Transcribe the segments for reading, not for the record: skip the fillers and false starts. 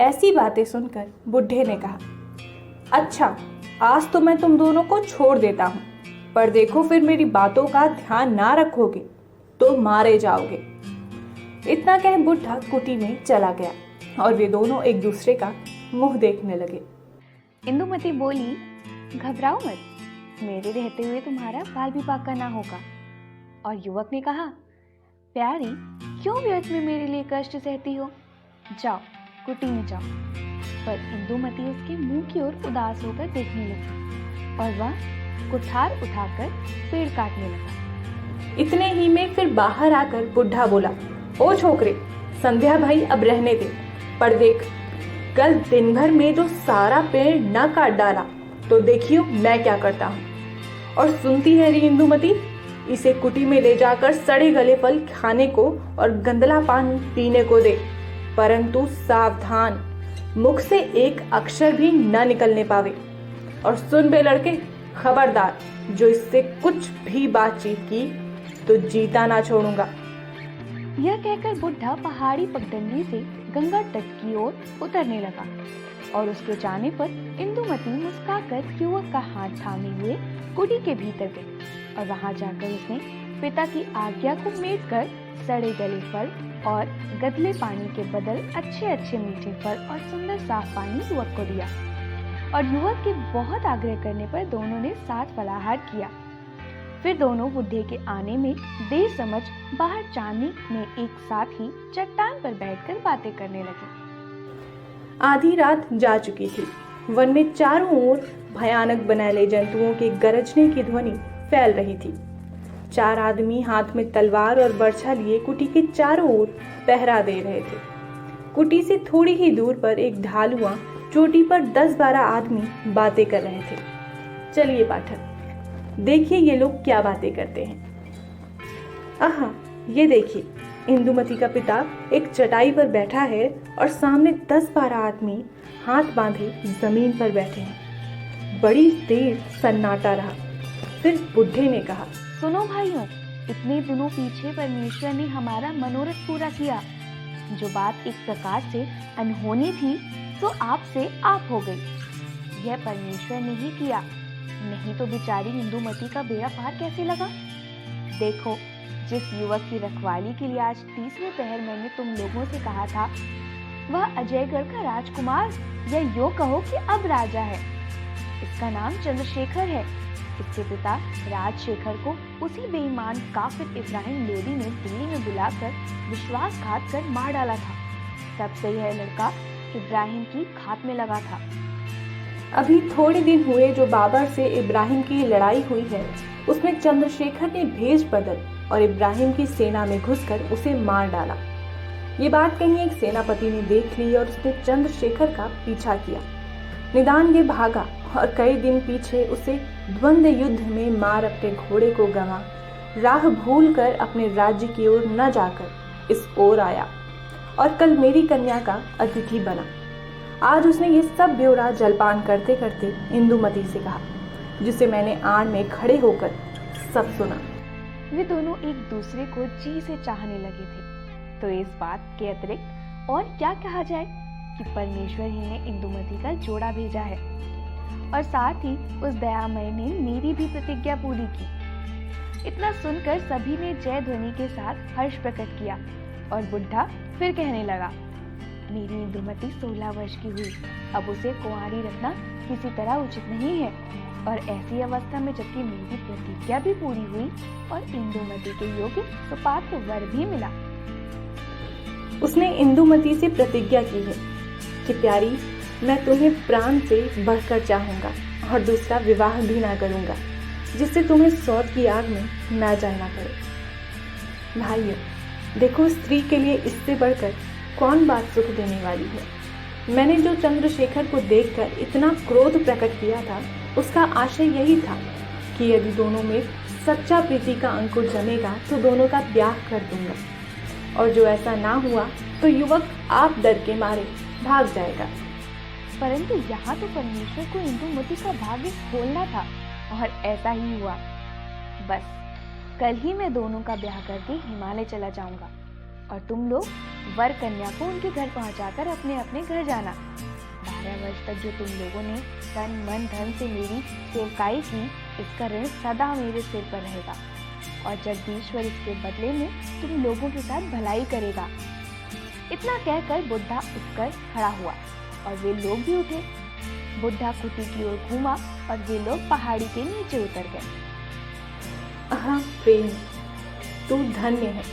ऐसी बातें सुनकर बुढ़े ने कहा, अच्छा, आज तो मैं तुम दोनों को छोड़ देता हूँ, पर देखो फिर मेरी बातों का ध्यान ना रखोगे तो मारे जाओगे। इतना कह बुढ़ा कुटी में चला गया और वे दोनों एक दूसरे का मुंह देखने लगे। इंदुमती बोली, घबराओ मत, मेरे रहते हुए तुम्हारा बाल भी पाका ना होगा। और युवक ने कहा, प्यारी, क्यों व्यर्थ में मेरे लिए कष्ट सहती हो? जाओ, कुटी में जाओ। पर इंदुमती उसके मुंह की ओर उदास होकर देखने लगी और वह कुठार उठाकर पेड़ काटने लगा। इतने ही में फिर बाहर आकर बुढ़ा बोला, ओ छोकरे, संध्या भाई अब रहने दे, पर देख, कल दिन भर में जो सारा पेड़ न काट डाला तो देखियो मैं क्या करता हूँ। और सुनती है री इंदुमती, इसे कुटी में ले जाकर सड़े गले फल खाने को और गंदला पानी पीने को दे, परंतु सावधान, मुख से एक अक्षर भी न निकलने पावे। और सुन बे लड़के, खबरदार, जो इससे कुछ भी बातचीत की तो जीता ना छोड़ूंगा। यह कहकर बुढ़ा पहाड़ी पगडंडी से गंगा तट की ओर उतरने लगा और उसके जाने पर इंदुमती मुस्कुराकर युवक का हाथ थामे हुए कुटी के भीतर गई और वहां जाकर उसने पिता की आज्ञा को मेट कर सड़े गले फल और गदले पानी के बदल अच्छे अच्छे मीठे फल और सुंदर साफ पानी युवक को दिया। और युवक के बहुत आग्रह करने पर दोनों ने साथ फलाहार किया। फिर दोनों बुढ़े के आने में देर समझ बाहर चांदनी में एक साथ ही चट्टान पर बैठकर बातें करने लगे। आधी रात जा चुकी थी। वन में चारों ओर भयानक बनैले जंतुओं के गरजने की ध्वनि फैल रही थी। 4 आदमी हाथ में तलवार और बर्छा लिए कुटी के चारों ओर पहरा दे रहे थे। कुटी से थोड़ी ही दूर पर एक ढालुआ चोटी पर 10-12 आदमी बातें कर रहे थे। चलिए पाठक, देखिए ये लोग क्या बातें करते हैं। आहा, ये देखिए, इंदुमती का पिता एक चटाई पर बैठा है और सामने 10-12 आदमी हाथ बांधे जमीन पर बैठे हैं। बड़ी देर सन्नाटा रहा। फिर बुढ़े ने कहा, सुनो भाइयों, इतने दिनों पीछे परमेश्वर ने हमारा मनोरथ पूरा किया। जो बात एक प्रकार से अनहोनी थी तो आपसे आप हो गई। यह परमेश्वर ने ही किया, नहीं तो बेचारी इंदुमती का बेड़ा पार कैसे लगा। देखो, जिस युवक की रखवाली के लिए आज 30वें पहर मैंने तुम लोगों से कहा था, वह अजयगढ़ का राजकुमार या यो कहो कि अब राजा है। इसका नाम चंद्रशेखर है। इसके पिता राजशेखर को उसी बेईमान काफिर इब्राहिम लोदी ने दिल्ली में बुलाकर विश्वासघात कर मार डाला था। तब से यह लड़का इब्राहिम की घात में लगा था। अभी थोड़े दिन हुए जो बाबर से इब्राहिम की लड़ाई हुई है, उसमें चंद्रशेखर ने भेष बदल और इब्राहिम की सेना में घुसकर उसे मार डाला। ये बात कहीं एक सेनापति ने देख ली और उसने चंद्रशेखर का पीछा किया। निदान ये भागा और कई दिन पीछे उसे द्वंद्व युद्ध में मार अपने घोड़े को गंवा राह भूल कर अपने राज्य की ओर न जाकर इस ओर आया और कल मेरी कन्या का अतिथि बना। आज उसने ये सब ब्यौरा जलपान करते करते इंदुमती से कहा, जिसे मैंने आड़ में खड़े होकर सब सुना। वे दोनों एक दूसरे को जी से चाहने लगे थे। तो इस बात के अतिरिक्त और क्या कहा जाए कि परमेश्वर ही ने इंदुमती का जोड़ा भेजा है और साथ ही उस दयामय ने मेरी भी प्रतिज्ञा पूरी की। इतना सुनकर सभी ने जय ध्वनि के साथ हर्ष प्रकट किया और बुढ़ा फिर कहने लगा, मेरी इंदुमती 16 वर्ष की हुई, अब उसे कुंवारी रखना किसी तरह उचित नहीं है। और ऐसी अवस्था में जबकि मेरी प्रतिज्ञा भी पूरी हुई और इंदुमती के योग्य सुपात्र वर भी मिला। उसने इंदुमती से प्रतिज्ञा की है कि प्यारी, मैं तुम्हें प्राण से बढ़कर चाहूंगा और दूसरा विवाह भी ना करूंगा, जिससे तुम्हें सौत की आग में ना जाना पड़े। भाइयों, देखो, स्त्री के लिए इससे बढ़कर कौन बात सुख देने वाली है। मैंने जो चंद्रशेखर को देखकर इतना क्रोध प्रकट किया था, उसका आशय यही था कि यदि दोनों में सच्चा प्रीति का अंकुर जमेगा तो दोनों का ब्याह कर दूंगा, और जो ऐसा ना हुआ तो युवक आप डर के मारे भाग जाएगा। परंतु यहाँ तो परमेश्वर को इंदुमती का भाग्य खोलना था और ऐसा ही हुआ। बस कल ही मैं दोनों का ब्याह करके हिमालय चला जाऊंगा और तुम लोग वर कन्या को उनके घर पहुंचाकर अपने अपने घर जाना। 12 वर्ष तक जो तुम लोगों ने तन मन धन से मेरी सेवकाई की, इसका ऋण सदा मेरे सिर पर रहेगा और जगदीश्वर इसके बदले में तुम लोगों के साथ भलाई करेगा। इतना कहकर बुद्धा उठकर खड़ा हुआ और वे लोग भी उठे। बुद्धा कुटी की ओर घूमा और वे लोग पहाड़ी के नीचे उतर गए। हाँ प्रेम, तू धन्य है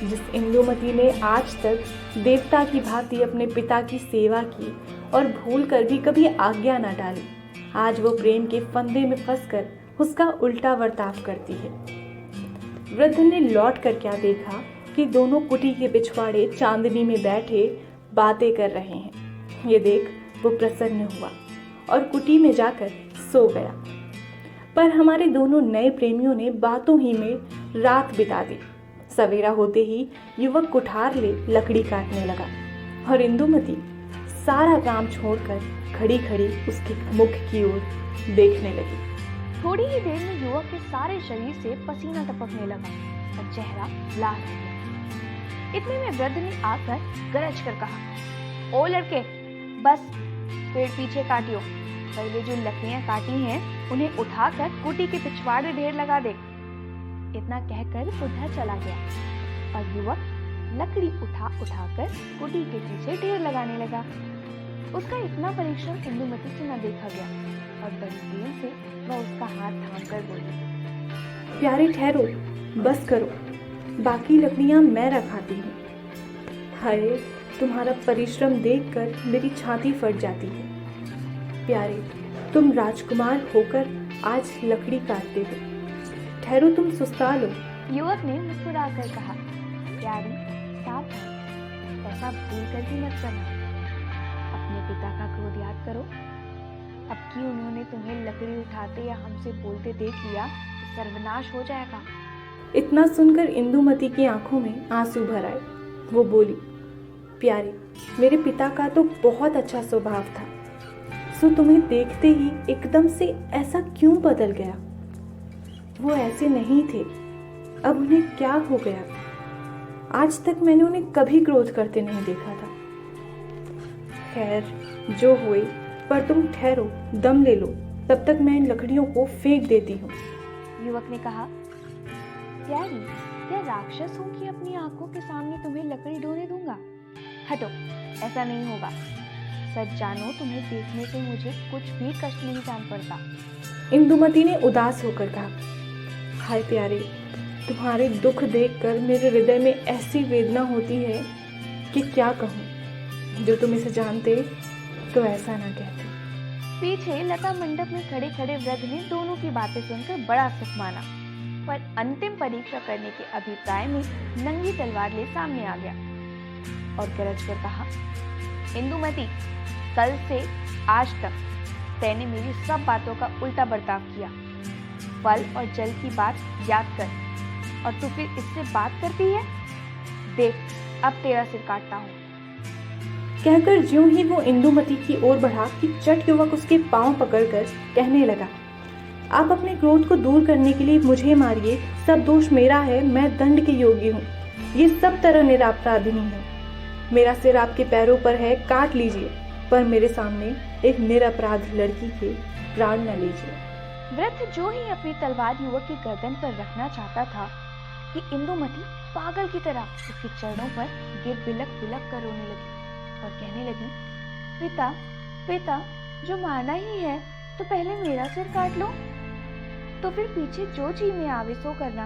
जिस इंदुमती ने आज तक देवता की भांति अपने पिता की सेवा की और भूल कर भी कभी आज्ञा न डाली। आज वो प्रेम के फंदे में फंसकर उसका उल्टा बर्ताव करती है। वृद्ध ने लौट कर क्या देखा कि दोनों कुटी के पिछवाड़े चांदनी में बैठे बातें कर रहे हैं। ये देख वो प्रसन्न हुआ और कुटी में जाकर सो गया। पर हमारे दोनों नए प्रेमियों ने बातों ही में रात बिता दी। सवेरा होते ही युवक कुठार ले लकड़ी काटने लगा और इंदुमती सारा काम छोड़कर खड़ी खड़ी उसके मुख की ओर देखने लगी। थोड़ी ही देर में युवक के सारे शरीर से पसीना टपकने लगा और चेहरा लाल हो गया। इतने में वृद्ध ने आकर गरज कर कहा, ओ लड़के, बस पेड़ पीछे काटियो। पहले जो लकड़ियां काटी हैं उन्हें उठाकर कुटी के पिछवाड़े ढेर लगा दे। इतना कहकर बुद्धा चला गया और युवक लकड़ी उठाकर कुटी के पीछे ढेर लगाने लगा। उसका इतना परिश्रम इंदुमती से न देखा गया और बड़ी प्रेम से वह उसका हाथ थामकर बोली, प्यारे ठहरो, बस करो, बाकी लकड़ियां मैं रखाती हूँ। हाय, तुम्हारा परिश्रम देखकर मेरी छाती फट जाती है। प्यारे, तुम राजकुमार होकर आज लकड़ी काटते हो, ठहरो, तुम सुस्ता लो। युवक ने मुस्कुराकर कहा, प्यारी सावधान, ऐसा भूल कर भी मत करना। अपने पिता का क्रोध याद करो। अब कि उन्होंने तुम्हें लकड़ी उठाते या हमसे बोलते देख लिया तो सर्वनाश हो जाएगा। इतना सुनकर इंदुमती की आंखों में आंसू भर आए। वो बोली, प्यारे, मेरे पिता का तो बहुत अच्छा स्वभाव था, सो तुम्हें देखते ही एकदम से ऐसा क्यों बदल गया? वो ऐसे नहीं थे, अब उन्हें क्या हो गया? आज तक मैंने उन्हें कभी क्रोध करते नहीं देखा था। खैर, जो हुए, पर तुम ठहरो, दम ले लो, तब तक मैं इन लकड़ियों को फेंक देती हूँ। युवक ने कहा, प्यारी, क्या राक्षस हूँ कि अपनी आंखों के सामने तुम्हें लकड़ी ढोने दूंगा? हटो, ऐसा नहीं होगा। सच जानो, तुम्हें देखने से मुझे कुछ भी कष्ट नहीं जान पड़ता। इंदुमती ने उदास होकर कहा, हाय प्यारे, तुम्हारे दुख देखकर मेरे हृदय में ऐसी वेदना होती है कि क्या कहूँ। जो तुम इसे जानते तो ऐसा ना कहते। पीछे लता मंडप में खड़े खड़े वृद्ध ने दोनों की बातें सुनकर बड़ा सुख माना, पर अंतिम परीक्षा करने के अभिप्राय में नंगी तलवार ले सामने आ गया और गरज कर कहा, इंदुमती, कल से आज तक तैने मेरी सब बातों का उल्टा बर्ताव किया। फल और जल की बात याद कर, और तू फिर इससे बात करती है। देख, अब तेरा सिर काटता हूँ। कहकर ज्यों ही वो इंदुमती की ओर बढ़ा कि चट युवक उसके पांव पकड़कर कहने लगा, आप अपने क्रोध को दूर करने के लिए मुझे मारिए, सब दोष मेरा है, मैं दंड के योग्य हूँ, ये सब तरह निरपराधिनी हूँ। मेरा सिर आपके पैरों पर है, काट लीजिए, पर मेरे सामने एक निरपराध लड़की के प्राण न लीजिए। वृद्ध जो ही अपनी तलवार युवक की गर्दन पर रखना चाहता था कि इंदुमती पागल की तरह उसके चरणों पर गिर बिलक बिलक कर रोने लगी और कहने लगी, पिता, पिता, जो मारना ही है तो पहले मेरा सिर काट लो, तो फिर पीछे जो जी में आवे सो करना।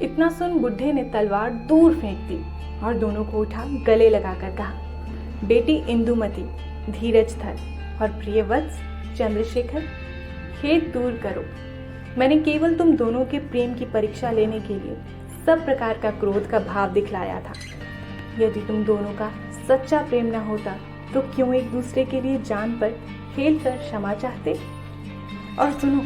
इतना सुन बुढ़े ने तलवार दूर फेंक दी और दोनों को उठा गले लगाकर कहा, बेटी इंदुमती, धीरज धर और प्रिय वत्स चंद्रशेखर, खेद दूर करो। मैंने केवल तुम दोनों के प्रेम की परीक्षा लेने के लिए सब प्रकार का क्रोध का भाव दिखलाया था। यदि तुम दोनों का सच्चा प्रेम न होता तो क्यों एक दूसरे के लिए जान पर खेल कर क्षमा चाहते? और सुनो,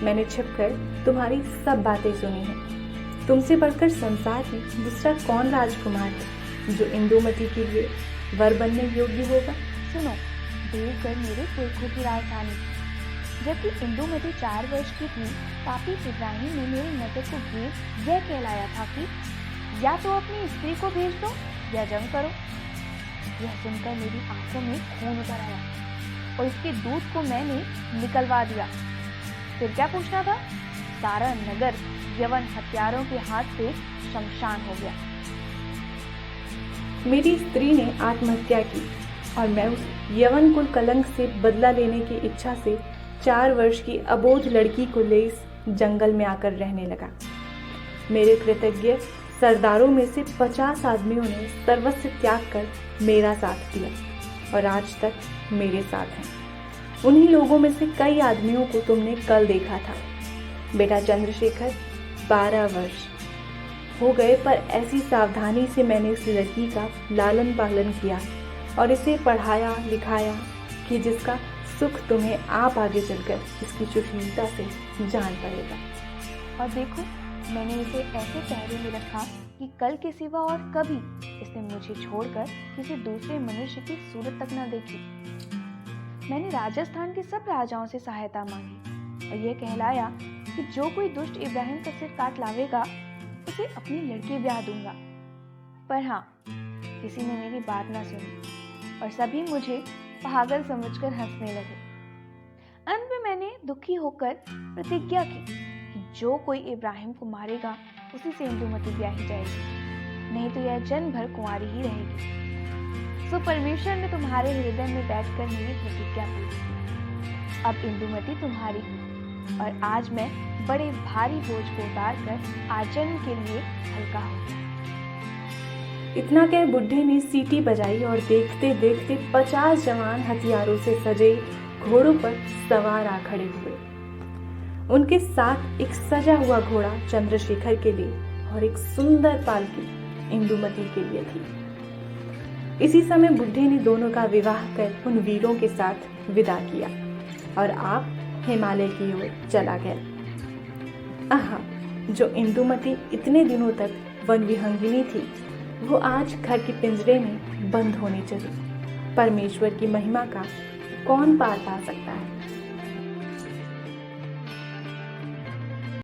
मैंने छिपकर तुम्हारी सब बातें सुनी हैं। तुमसे बढ़कर संसार में दूसरा कौन राजकुमार है जो इंदुमती के लिए वर बनने योग्य होगा? सुनो, देवगढ़ मेरे पुरखों की राजधानी, जबकि इंदुमती 4 वर्ष की थी, पापी इब्राहिम ने मेरी नजर को घेर यह कहलाया था कि या तो अपनी स्त्री को भेज दो या जंग करो। यह सुनकर मेरी आंखों में खून उतर आया और इसके दूध को मैंने निकलवा दिया। फिर क्या पूछना था? सारा नगर यवन हत्यारों के हाथ से शमशान हो गया। मेरी स्त्री ने आत्महत्या की और मैं उस यवन कुल कलंक से बदला लेने की इच्छा से 4 वर्ष की अबोध लड़की को ले इस जंगल में आकर रहने लगा। मेरे कृतज्ञ सरदारों में से 50 आदमियों ने सर्वस्व त्याग कर मेरा साथ दिया और आज तक मेरे साथ हैं। उन्हीं लोगों में से कई आदमियों को तुमने कल देखा था। बेटा चंद्रशेखर, 12 वर्ष हो गए, पर ऐसी सावधानी से मैंने इस लड़की का लालन पालन किया और इसे पढ़ाया लिखाया कि जिसका सुख तुम्हें आप आगे चलकर इसकी सुशीलता से जान पड़ेगा। और देखो, मैंने इसे ऐसे पहरे में रखा कि कल के सिवा और कभी इसने मुझे छोड़कर किसी दूसरे मनुष्य की सूरत तक न देखी। मैंने राजस्थान के सब राजाओं से सहायता मांगी और यह कहलाया कि जो कोई दुष्ट इब्राहिम का सिर काट लावेगा उसे अपनी लड़की ब्याह दूंगा। पर हाँ, किसी ने मेरी बात ना सुनी और सभी मुझे पागल समझकर हंसने लगे। अंत में मैंने दुखी होकर प्रतिज्ञा की कि जो कोई इब्राहिम को मारेगा उसी से इंदुमती ब्याही जाएगी, नहीं तो यह जन्म भर कुंवारी ही रहेगी। सो परमेश्वर ने तुम्हारे हृदय में बैठकर मेरी प्रतिज्ञा पूरी की। अब इंदुमती तुम्हारी हुई और आज मैं बड़े भारी बोझ को उतार कर आजन्म के लिए हल्का हो गया। इतना कह बुढ़े ने सीटी बजाई और देखते देखते 50 जवान हथियारों से सजे घोड़ों पर सवार आ खड़े हुए। उनके साथ एक सजा हुआ घोड़ा चंद्रशेखर के लिए और एक सुंदर पालकी इंदुमती के लिए थी। इसी समय बुढ़े ने दोनों का विवाह कर उन वीरों के साथ विदा किया और आप हिमालय की ओर चला गया। आहा, जो इंदुमती इतने दिनों तक वन विहंगिनी थी, वो आज घर के पिंजरे में बंद होने चली। परमेश्वर की महिमा का कौन पार पा सकता है?